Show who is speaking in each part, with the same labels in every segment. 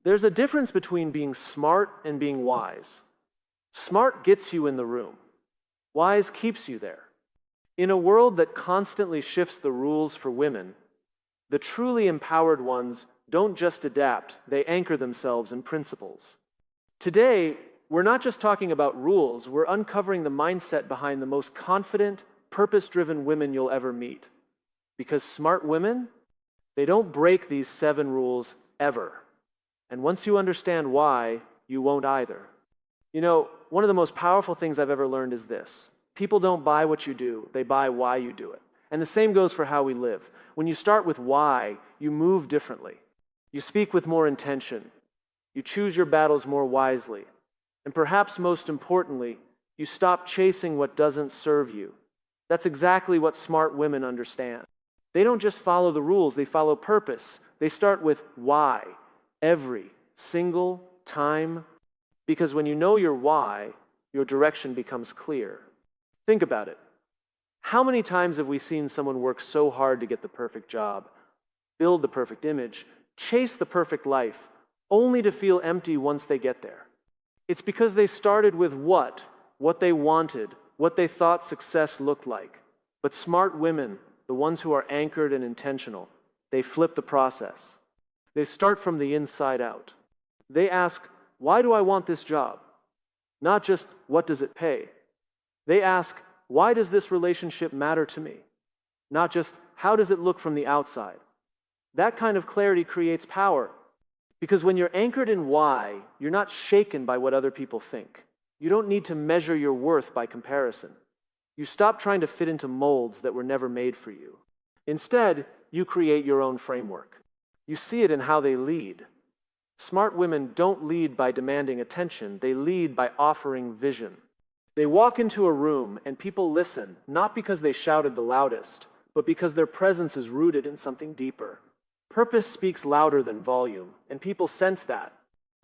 Speaker 1: There's a difference between being smart and being wise. Smart gets you in the room. Wise keeps you there. In a world that constantly shifts the rules for women, the truly empowered ones don't just adapt, they anchor themselves in principles. Today, we're not just talking about rules, we're uncovering the mindset behind the most confident, purpose-driven women you'll ever meet. Because smart women, they don't break these 7 rules ever. And once you understand why, you won't either. You know, one of the most powerful things I've ever learned is this. People don't buy what you do, they buy why you do it. And the same goes for how we live. When you start with why, you move differently. You speak with more intention. You choose your battles more wisely. And perhaps most importantly, you stop chasing what doesn't serve you. That's exactly what smart women understand. They don't just follow the rules, they follow purpose. They start with why every single time. Because when you know your why, your direction becomes clear. Think about it. How many times have we seen someone work so hard to get the perfect job, build the perfect image, chase the perfect life, only to feel empty once they get there? It's because they started with what they wanted, what they thought success looked like. But smart women, the ones who are anchored and intentional, they flip the process. They start from the inside out. They ask, why do I want this job? Not just, what does it pay? They ask, why does this relationship matter to me? Not just, how does it look from the outside? That kind of clarity creates power. Because when you're anchored in why, you're not shaken by what other people think. You don't need to measure your worth by comparison. You stop trying to fit into molds that were never made for you. Instead, you create your own framework. You see it in how they lead. Smart women don't lead by demanding attention, they lead by offering vision. They walk into a room and people listen, not because they shouted the loudest, but because their presence is rooted in something deeper. Purpose speaks louder than volume, and people sense that.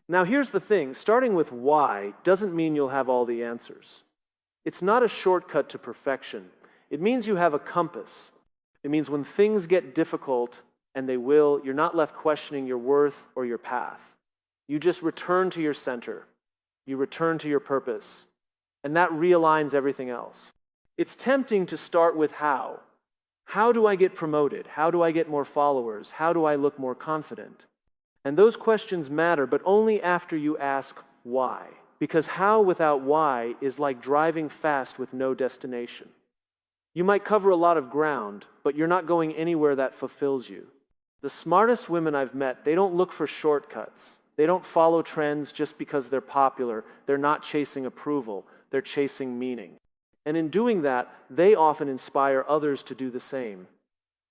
Speaker 1: Now here's the thing, starting with why doesn't mean you'll have all the answers. It's not a shortcut to perfection. It means you have a compass. It means when things get difficult, and they will, you're not left questioning your worth or your path. You just return to your center. You return to your purpose. And that realigns everything else. It's tempting to start with how. How do I get promoted? How do I get more followers? How do I look more confident? And those questions matter, but only after you ask why. Because how without why is like driving fast with no destination. You might cover a lot of ground, but you're not going anywhere that fulfills you. The smartest women I've met, they don't look for shortcuts. They don't follow trends just because they're popular. They're not chasing approval. They're chasing meaning. And in doing that, they often inspire others to do the same.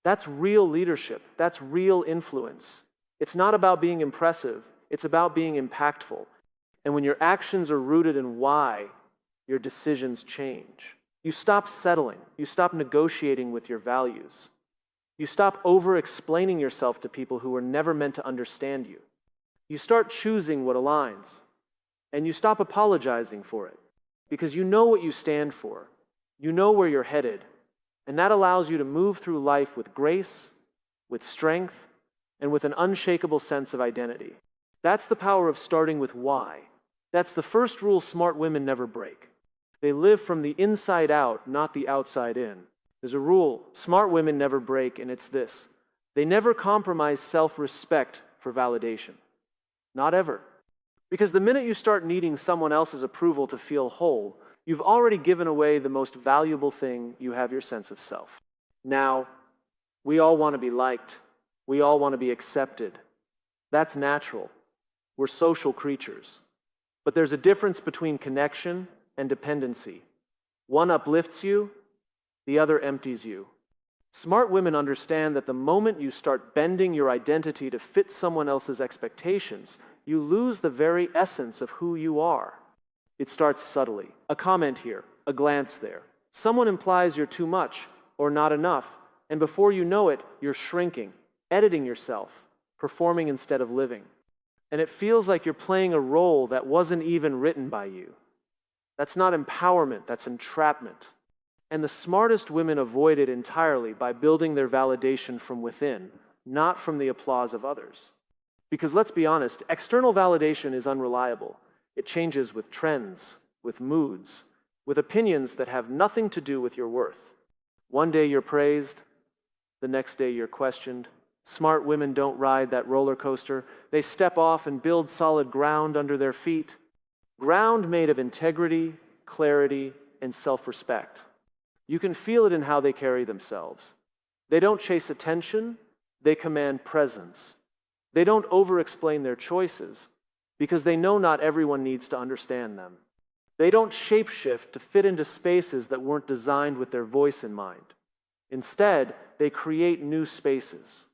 Speaker 1: That's real leadership. That's real influence. It's not about being impressive. It's about being impactful. And when your actions are rooted in why, your decisions change. You stop settling. You stop negotiating with your values. You stop over-explaining yourself to people who were never meant to understand you. You start choosing what aligns. And you stop apologizing for it. Because you know what you stand for. You know where you're headed. And that allows you to move through life with grace, with strength, and with an unshakable sense of identity. That's the power of starting with why. That's the first rule smart women never break. They live from the inside out, not the outside in. There's a rule smart women never break, and it's this. They never compromise self-respect for validation. Not ever. Because the minute you start needing someone else's approval to feel whole, you've already given away the most valuable thing you have, your sense of self. Now, we all want to be liked. We all want to be accepted. That's natural. We're social creatures. But there's a difference between connection and dependency. One uplifts you, the other empties you. Smart women understand that the moment you start bending your identity to fit someone else's expectations, you lose the very essence of who you are. It starts subtly. A comment here, a glance there. Someone implies you're too much or not enough, and before you know it, you're shrinking, editing yourself, performing instead of living. And it feels like you're playing a role that wasn't even written by you. That's not empowerment, that's entrapment. And the smartest women avoid it entirely by building their validation from within, not from the applause of others. Because let's be honest, external validation is unreliable. It changes with trends, with moods, with opinions that have nothing to do with your worth. One day you're praised, the next day you're questioned. Smart women don't ride that roller coaster. They step off and build solid ground under their feet. Ground made of integrity, clarity, and self-respect. You can feel it in how they carry themselves. They don't chase attention, they command presence. They don't over-explain their choices because they know not everyone needs to understand them. They don't shapeshift to fit into spaces that weren't designed with their voice in mind. Instead, they create new spaces,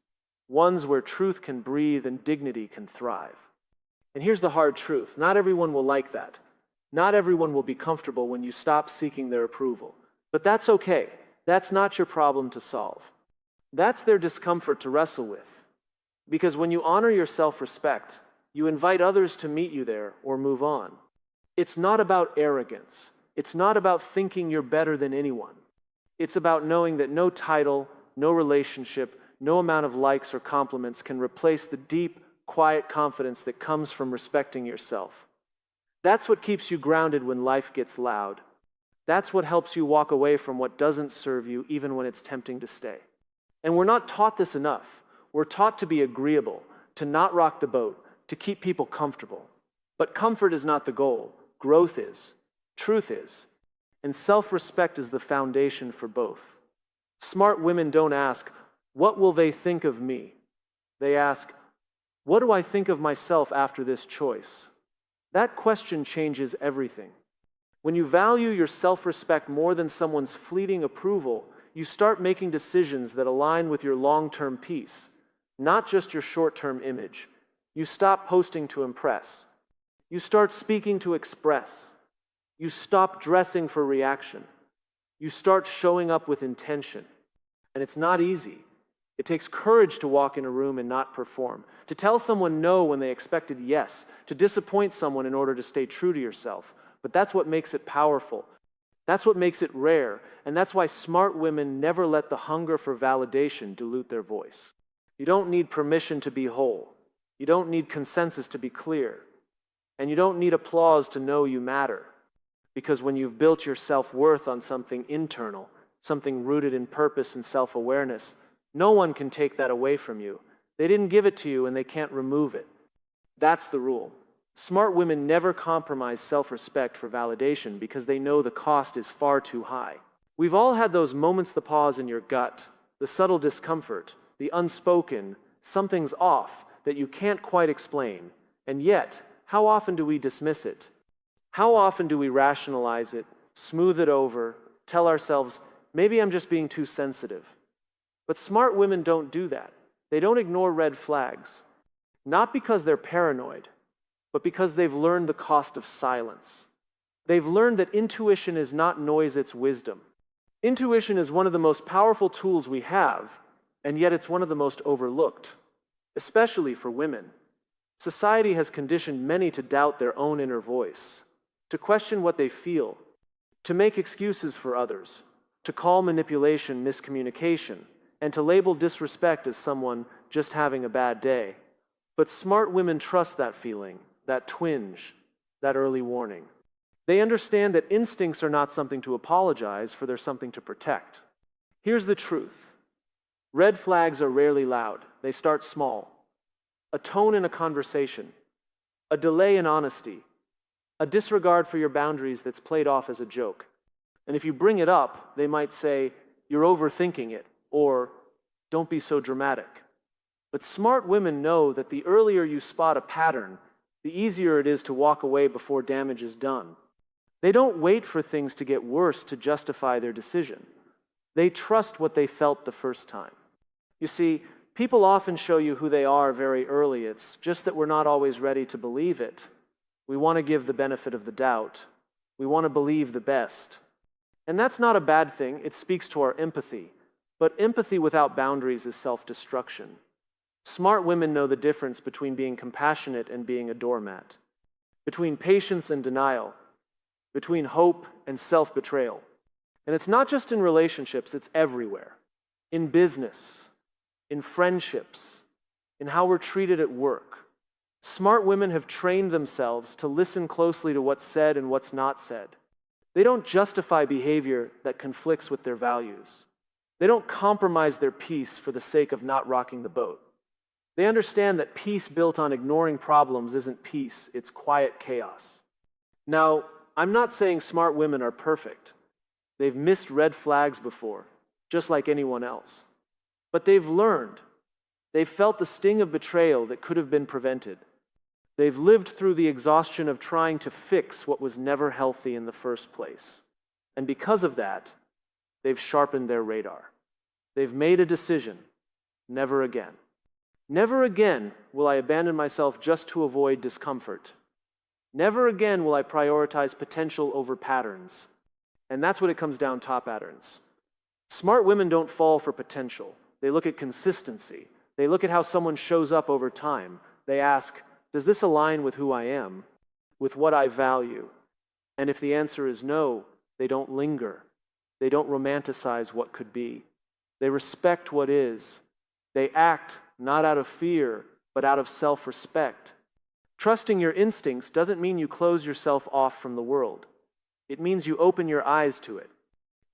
Speaker 1: ones where truth can breathe and dignity can thrive. And here's the hard truth. Not everyone will like that. Not everyone will be comfortable when you stop seeking their approval. But that's okay. That's not your problem to solve. That's their discomfort to wrestle with. Because when you honor your self-respect, you invite others to meet you there or move on. It's not about arrogance. It's not about thinking you're better than anyone. It's about knowing that no title, no relationship, no amount of likes or compliments can replace the deep, quiet confidence that comes from respecting yourself. That's what keeps you grounded when life gets loud. That's what helps you walk away from what doesn't serve you, even when it's tempting to stay. And we're not taught this enough. We're taught to be agreeable, to not rock the boat, to keep people comfortable. But comfort is not the goal. Growth is. Truth is. And self-respect is the foundation for both. Smart women don't ask, "What will they think of me?" They ask, "What do I think of myself after this choice?" That question changes everything. When you value your self-respect more than someone's fleeting approval, you start making decisions that align with your long-term peace, not just your short-term image. You stop posting to impress. You start speaking to express. You stop dressing for reaction. You start showing up with intention. And it's not easy. It takes courage to walk in a room and not perform, to tell someone no when they expected yes, to disappoint someone in order to stay true to yourself. But that's what makes it powerful. That's what makes it rare. And that's why smart women never let the hunger for validation dilute their voice. You don't need permission to be whole. You don't need consensus to be clear. And you don't need applause to know you matter. Because when you've built your self-worth on something internal, something rooted in purpose and self-awareness, no one can take that away from you. They didn't give it to you and they can't remove it. That's the rule. Smart women never compromise self-respect for validation because they know the cost is far too high. We've all had those moments, the pause in your gut, the subtle discomfort, the unspoken, something's off that you can't quite explain. And yet, how often do we dismiss it? How often do we rationalize it, smooth it over, tell ourselves, maybe I'm just being too sensitive? But smart women don't do that. They don't ignore red flags. Not because they're paranoid, but because they've learned the cost of silence. They've learned that intuition is not noise, it's wisdom. Intuition is one of the most powerful tools we have, and yet it's one of the most overlooked, especially for women. Society has conditioned many to doubt their own inner voice, to question what they feel, to make excuses for others, to call manipulation miscommunication, and to label disrespect as someone just having a bad day. But smart women trust that feeling, that twinge, that early warning. They understand that instincts are not something to apologize for, they're something to protect. Here's the truth. Red flags are rarely loud. They start small. A tone in a conversation, a delay in honesty, a disregard for your boundaries that's played off as a joke. And if you bring it up, they might say, "You're overthinking it," or "Don't be so dramatic." But smart women know that the earlier you spot a pattern, the easier it is to walk away before damage is done. They don't wait for things to get worse to justify their decision. They trust what they felt the first time. You see, people often show you who they are very early. It's just that we're not always ready to believe it. We want to give the benefit of the doubt. We want to believe the best. And that's not a bad thing. It speaks to our empathy. But empathy without boundaries is self-destruction. Smart women know the difference between being compassionate and being a doormat, between patience and denial, between hope and self-betrayal. And it's not just in relationships, it's everywhere. In business, in friendships, in how we're treated at work. Smart women have trained themselves to listen closely to what's said and what's not said. They don't justify behavior that conflicts with their values. They don't compromise their peace for the sake of not rocking the boat. They understand that peace built on ignoring problems isn't peace, it's quiet chaos. Now, I'm not saying smart women are perfect. They've missed red flags before, just like anyone else. But they've learned. They've felt the sting of betrayal that could have been prevented. They've lived through the exhaustion of trying to fix what was never healthy in the first place. And because of that, they've sharpened their radar. They've made a decision. Never again. Never again will I abandon myself just to avoid discomfort. Never again will I prioritize potential over patterns. And that's what it comes down to, patterns. Smart women don't fall for potential. They look at consistency. They look at how someone shows up over time. They ask, does this align with who I am, with what I value? And if the answer is no, they don't linger. They don't romanticize what could be. They respect what is. They act not out of fear, but out of self-respect. Trusting your instincts doesn't mean you close yourself off from the world. It means you open your eyes to it.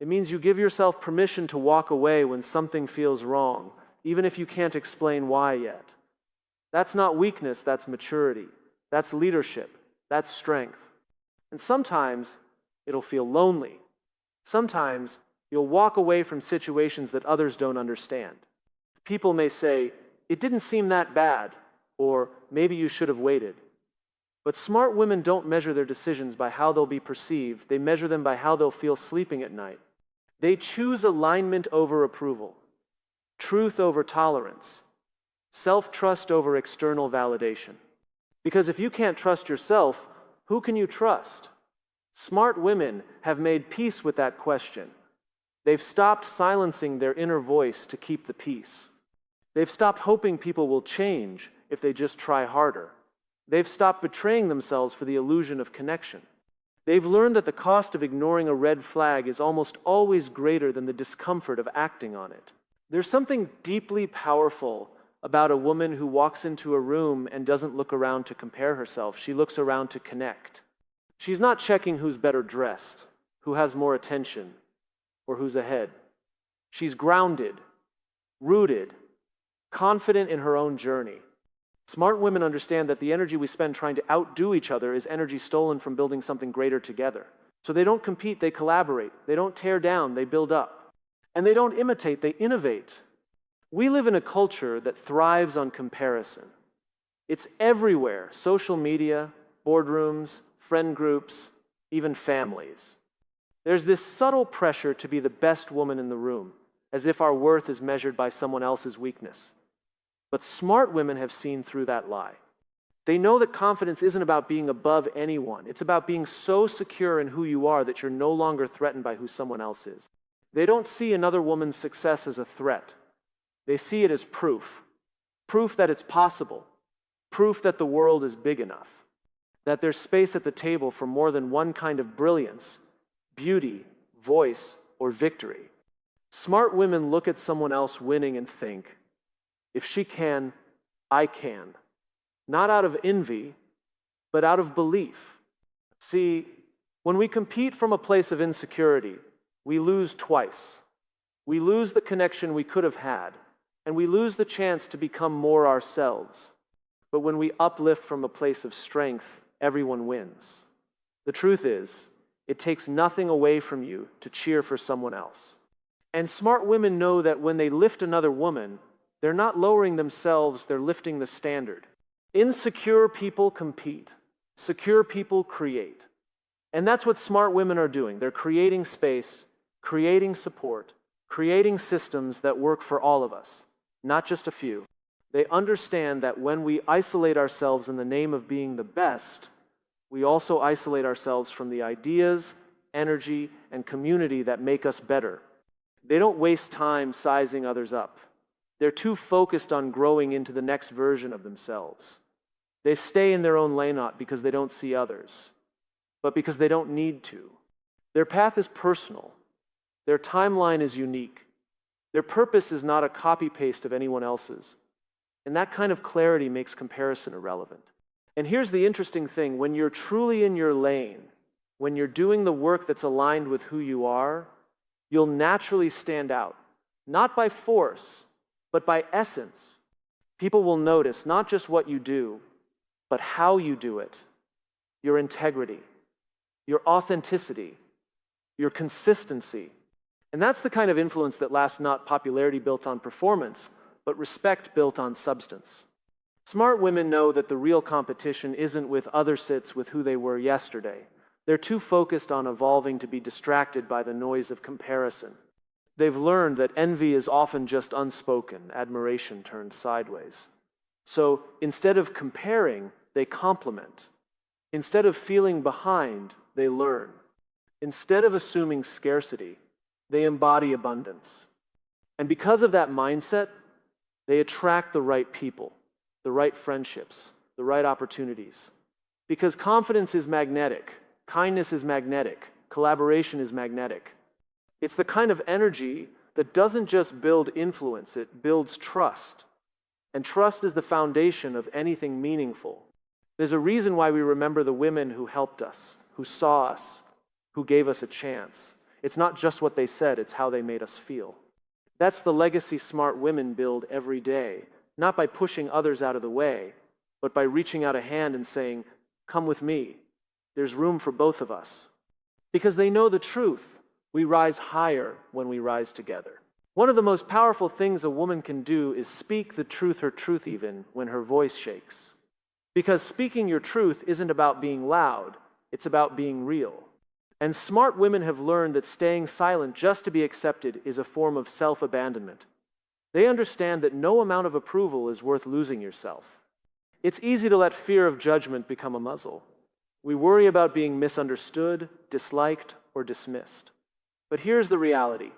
Speaker 1: It means you give yourself permission to walk away when something feels wrong, even if you can't explain why yet. That's not weakness, that's maturity. That's leadership. That's strength. And sometimes it'll feel lonely. Sometimes you'll walk away from situations that others don't understand. People may say, it didn't seem that bad, or maybe you should have waited. But smart women don't measure their decisions by how they'll be perceived. They measure them by how they'll feel sleeping at night. They choose alignment over approval, truth over tolerance, self-trust over external validation. Because if you can't trust yourself, who can you trust? Smart women have made peace with that question. They've stopped silencing their inner voice to keep the peace. They've stopped hoping people will change if they just try harder. They've stopped betraying themselves for the illusion of connection. They've learned that the cost of ignoring a red flag is almost always greater than the discomfort of acting on it. There's something deeply powerful about a woman who walks into a room and doesn't look around to compare herself. She looks around to connect. She's not checking who's better dressed, who has more attention, or who's ahead. She's grounded, rooted, confident in her own journey. Smart women understand that the energy we spend trying to outdo each other is energy stolen from building something greater together. So they don't compete, they collaborate. They don't tear down, they build up. And they don't imitate, they innovate. We live in a culture that thrives on comparison. It's everywhere: social media, boardrooms, friend groups, even families. There's this subtle pressure to be the best woman in the room, as if our worth is measured by someone else's weakness. But smart women have seen through that lie. They know that confidence isn't about being above anyone. It's about being so secure in who you are that you're no longer threatened by who someone else is. They don't see another woman's success as a threat. They see it as proof. Proof that it's possible. Proof that the world is big enough. That there's space at the table for more than one kind of brilliance, beauty, voice, or victory. Smart women look at someone else winning and think, if she can, I can. Not out of envy, but out of belief. See, when we compete from a place of insecurity, we lose twice. We lose the connection we could have had, and we lose the chance to become more ourselves. But when we uplift from a place of strength, everyone wins. The truth is, it takes nothing away from you to cheer for someone else. And smart women know that when they lift another woman, they're not lowering themselves, they're lifting the standard. Insecure people compete. Secure people create. And that's what smart women are doing. They're creating space, creating support, creating systems that work for all of us, not just a few. They understand that when we isolate ourselves in the name of being the best, we also isolate ourselves from the ideas, energy, and community that make us better. They don't waste time sizing others up. They're too focused on growing into the next version of themselves. They stay in their own lane not because they don't see others, but because they don't need to. Their path is personal. Their timeline is unique. Their purpose is not a copy-paste of anyone else's. And that kind of clarity makes comparison irrelevant. And here's the interesting thing: when you're truly in your lane, when you're doing the work that's aligned with who you are, you'll naturally stand out, not by force, but by essence. People will notice not just what you do, but how you do it, your integrity, your authenticity, your consistency. And that's the kind of influence that lasts, not popularity built on performance, but respect built on substance. Smart women know that the real competition isn't with other sits with who they were yesterday. They're too focused on evolving to be distracted by the noise of comparison. They've learned that envy is often just unspoken admiration turned sideways. So instead of comparing, they complement. Instead of feeling behind, they learn. Instead of assuming scarcity, they embody abundance. And because of that mindset, they attract the right people, the right friendships, the right opportunities. Because confidence is magnetic, kindness is magnetic, collaboration is magnetic. It's the kind of energy that doesn't just build influence, it builds trust. And trust is the foundation of anything meaningful. There's a reason why we remember the women who helped us, who saw us, who gave us a chance. It's not just what they said, it's how they made us feel. That's the legacy smart women build every day, not by pushing others out of the way, but by reaching out a hand and saying, "Come with me. There's room for both of us." Because they know the truth. We rise higher when we rise together. One of the most powerful things a woman can do is speak the truth, her truth even, when her voice shakes. Because speaking your truth isn't about being loud, it's about being real. And smart women have learned that staying silent just to be accepted is a form of self-abandonment. They understand that no amount of approval is worth losing yourself. It's easy to let fear of judgment become a muzzle. We worry about being misunderstood, disliked, or dismissed. But here's the reality.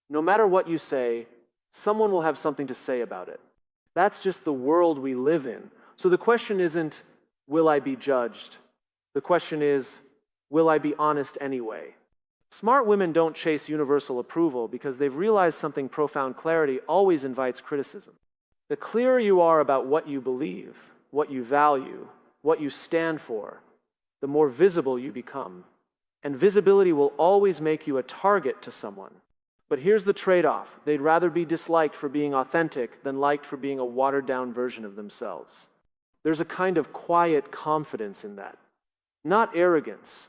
Speaker 1: No matter what you say, someone will have something to say about it. That's just the world we live in. So the question isn't, will I be judged? The question is, will I be honest anyway? Smart women don't chase universal approval because they've realized something profound: clarity always invites criticism. The clearer you are about what you believe, what you value, what you stand for, the more visible you become. And visibility will always make you a target to someone. But here's the trade-off. They'd rather be disliked for being authentic than liked for being a watered-down version of themselves. There's a kind of quiet confidence in that. Not arrogance,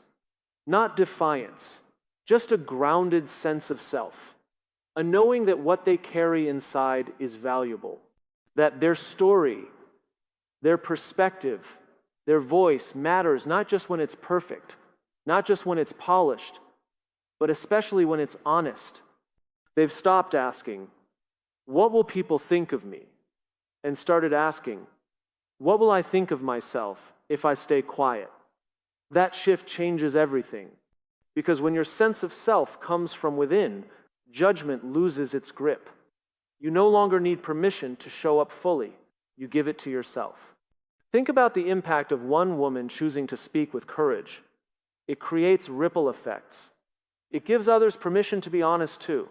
Speaker 1: not defiance, just a grounded sense of self. A knowing that what they carry inside is valuable. That their story, their perspective, their voice matters not just when it's perfect, not just when it's polished, but especially when it's honest. They've stopped asking, "What will people think of me?" and started asking, "What will I think of myself if I stay quiet?" That shift changes everything. Because when your sense of self comes from within, judgment loses its grip. You no longer need permission to show up fully. You give it to yourself. Think about the impact of one woman choosing to speak with courage. It creates ripple effects. It gives others permission to be honest too.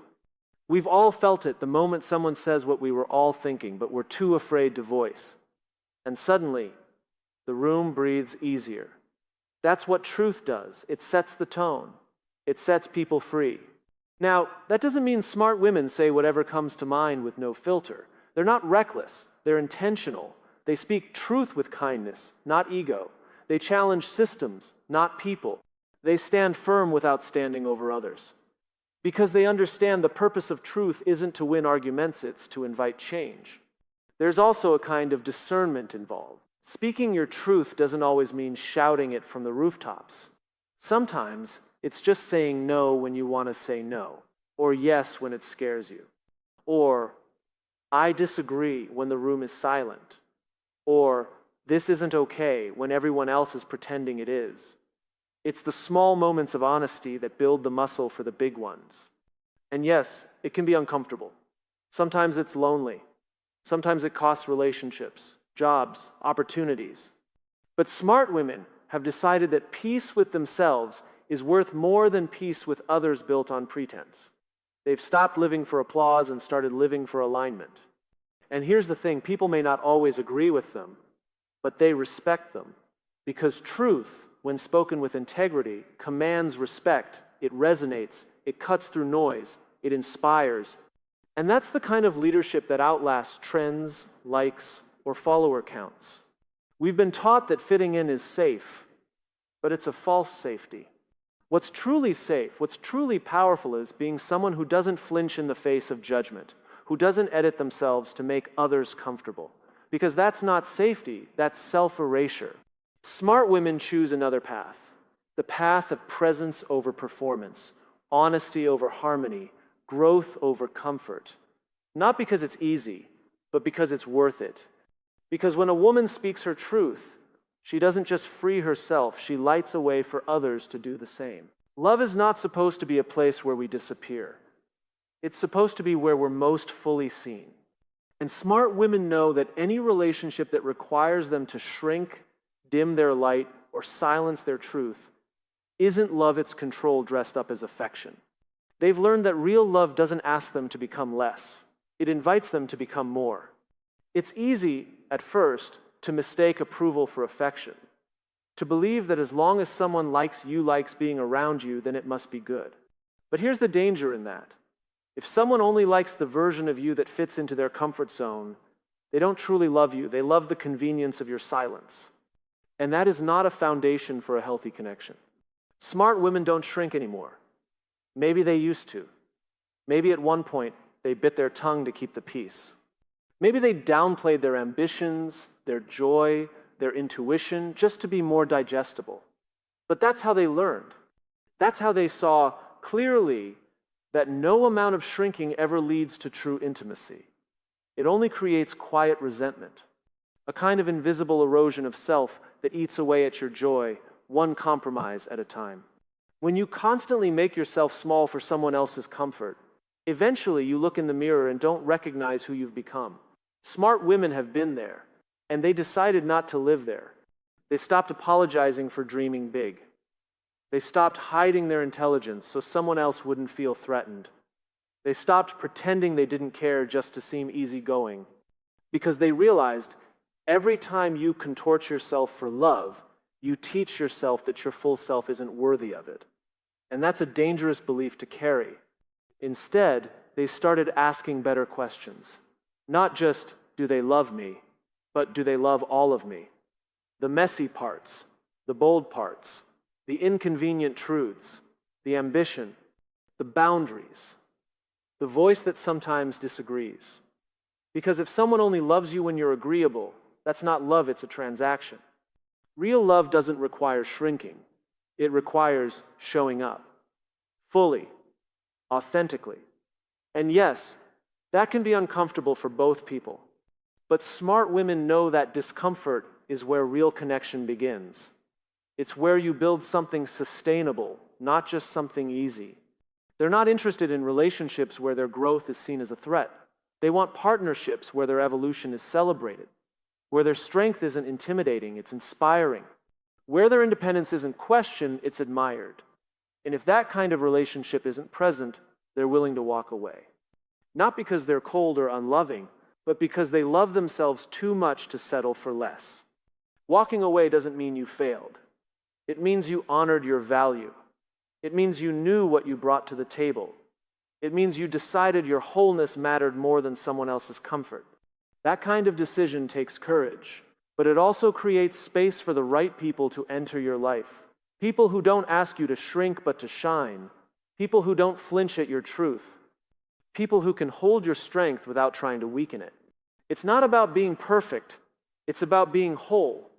Speaker 1: We've all felt it the moment someone says what we were all thinking, but we're too afraid to voice. And suddenly, the room breathes easier. That's what truth does. It sets the tone. It sets people free. Now, that doesn't mean smart women say whatever comes to mind with no filter. They're not reckless. They're intentional. They speak truth with kindness, not ego. They challenge systems, not people. They stand firm without standing over others. Because they understand the purpose of truth isn't to win arguments, it's to invite change. There's also a kind of discernment involved. Speaking your truth doesn't always mean shouting it from the rooftops. Sometimes it's just saying no when you want to say no, or yes when it scares you, or I disagree when the room is silent, or this isn't okay when everyone else is pretending it is. It's the small moments of honesty that build the muscle for the big ones. And yes, it can be uncomfortable. Sometimes it's lonely. Sometimes it costs relationships, jobs, opportunities. But smart women have decided that peace with themselves is worth more than peace with others built on pretense. They've stopped living for applause and started living for alignment. And here's the thing, people may not always agree with them, but they respect them. Because truth, when spoken with integrity, commands respect. It resonates, it cuts through noise, it inspires. And that's the kind of leadership that outlasts trends, likes, or follower counts. We've been taught that fitting in is safe, but it's a false safety. What's truly safe, what's truly powerful is being someone who doesn't flinch in the face of judgment, who doesn't edit themselves to make others comfortable. Because that's not safety, that's self-erasure. Smart women choose another path, the path of presence over performance, honesty over harmony, growth over comfort. Not because it's easy, but because it's worth it. Because when a woman speaks her truth, she doesn't just free herself, she lights a way for others to do the same. Love is not supposed to be a place where we disappear. It's supposed to be where we're most fully seen. And smart women know that any relationship that requires them to shrink, dim their light, or silence their truth isn't love, it's control dressed up as affection. They've learned that real love doesn't ask them to become less. It invites them to become more. It's easy, at first, to mistake approval for affection, to believe that as long as someone likes being around you, then it must be good. But here's the danger in that. If someone only likes the version of you that fits into their comfort zone, they don't truly love you. They love the convenience of your silence. And that is not a foundation for a healthy connection. Smart women don't shrink anymore. Maybe they used to. Maybe at one point they bit their tongue to keep the peace. Maybe they downplayed their ambitions, their joy, their intuition, just to be more digestible. But that's how they learned. That's how they saw clearly that no amount of shrinking ever leads to true intimacy. It only creates quiet resentment, a kind of invisible erosion of self that eats away at your joy, one compromise at a time. When you constantly make yourself small for someone else's comfort, eventually you look in the mirror and don't recognize who you've become. Smart women have been there, and they decided not to live there. They stopped apologizing for dreaming big. They stopped hiding their intelligence so someone else wouldn't feel threatened. They stopped pretending they didn't care just to seem easygoing. Because they realized every time you contort yourself for love, you teach yourself that your full self isn't worthy of it. And that's a dangerous belief to carry. Instead, they started asking better questions. Not just, do they love me, but do they love all of me? The messy parts, the bold parts, the inconvenient truths, the ambition, the boundaries, the voice that sometimes disagrees. Because if someone only loves you when you're agreeable, that's not love, it's a transaction. Real love doesn't require shrinking. It requires showing up, fully, authentically. And yes, that can be uncomfortable for both people. But smart women know that discomfort is where real connection begins. It's where you build something sustainable, not just something easy. They're not interested in relationships where their growth is seen as a threat. They want partnerships where their evolution is celebrated, where their strength isn't intimidating, it's inspiring, where their independence isn't questioned, it's admired. And if that kind of relationship isn't present, they're willing to walk away. Not because they're cold or unloving, but because they love themselves too much to settle for less. Walking away doesn't mean you failed. It means you honored your value. It means you knew what you brought to the table. It means you decided your wholeness mattered more than someone else's comfort. That kind of decision takes courage, but it also creates space for the right people to enter your life. People who don't ask you to shrink but to shine. People who don't flinch at your truth. People who can hold your strength without trying to weaken it. It's not about being perfect. It's about being whole.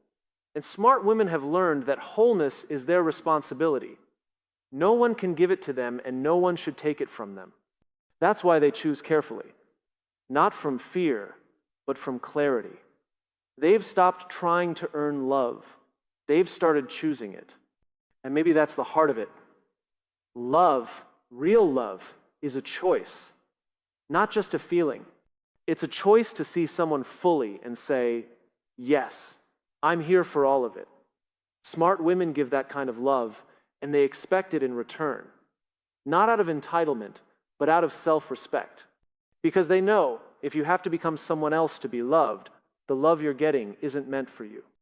Speaker 1: And smart women have learned that wholeness is their responsibility. No one can give it to them, and no one should take it from them. That's why they choose carefully. Not from fear, but from clarity. They've stopped trying to earn love. They've started choosing it. And maybe that's the heart of it. Love, real love, is a choice, not just a feeling. It's a choice to see someone fully and say, yes, I'm here for all of it. Smart women give that kind of love, and they expect it in return. Not out of entitlement, but out of self-respect. Because they know if you have to become someone else to be loved, the love you're getting isn't meant for you.